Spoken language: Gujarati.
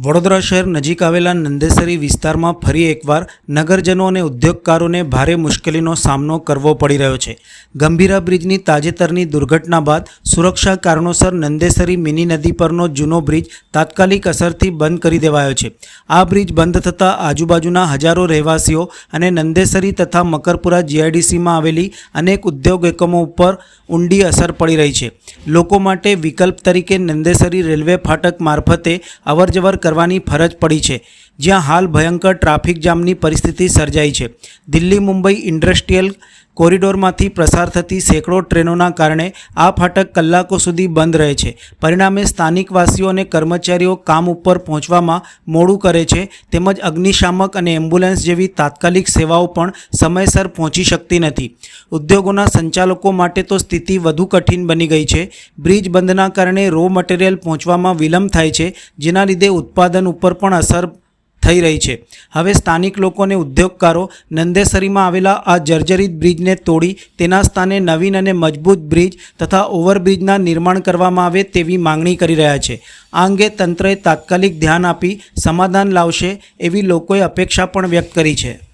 વડોદરા શહેર નજીક આવેલા નંદેસરી વિસ્તારમાં ફરી એકવાર નગરજનો અને ઉદ્યોગકારોને ભારે મુશ્કેલીનો સામનો કરવો પડી રહ્યો છે। ગંભીરા બ્રિજની તાજેતરની દુર્ઘટના બાદ સુરક્ષા કારણોસર નંદેસરી મિની નદી પરનો જૂનો બ્રિજ તાત્કાલિક અસરથી બંધ કરી દેવાયો છે। આ બ્રિજ બંધ થતાં આજુબાજુના હજારો રહેવાસીઓ અને નંદેસરી તથા મકરપુરા જીઆઈડીસીમાં આવેલી અનેક ઉદ્યોગ એકમો ઉપર ઊંડી અસર પડી રહી છે। લોકો માટે વિકલ્પ તરીકે નંદેસરી રેલવે ફાટક મારફતે અવરજવર કરવાની ફરજ પડી છે, જ્યાં હાલ ભયંકર ટ્રાફિક જામની પરિસ્થિતિ સર્જાઈ છે। દિલ્હી મુંબઈ ઇન્ડસ્ટ્રીયલ કોરિડોરમાંથી પસાર થતી સેંકડો ટ્રેનોના કારણે આ ફાટક કલાકો સુધી બંધ રહે છે। પરિણામે સ્થાનિકવાસીઓ અને કર્મચારીઓ કામ ઉપર પહોંચવામાં મોડું કરે છે, તેમજ અગ્નિશામક અને એમ્બ્યુલન્સ જેવી તાત્કાલિક સેવાઓ પણ સમયસર પહોંચી શકતી નથી। ઉદ્યોગોના સંચાલકો માટે તો સ્થિતિ વધુ કઠિન બની ગઈ છે। બ્રિજ બંધના કારણે રો મટીરિયલ પહોંચવામાં વિલંબ થાય છે, જેના લીધે ઉત્પાદન ઉપર પણ અસર થઈ રહી છે। હવે સ્થાનિક લોકો અને ઉદ્યોગકારો નંદેસરીમાં આવેલા આ જર્જરિત બ્રિજને તોડી તેના સ્થાને નવીન અને મજબૂત બ્રિજ તથા ઓવરબ્રિજના નિર્માણ કરવામાં આવે તેવી માંગણી કરી રહ્યા છે। આ અંગે તંત્રએ તાત્કાલિક ધ્યાન આપી સમાધાન લાવશે એવી લોકોએ અપેક્ષા પણ વ્યક્ત કરી છે।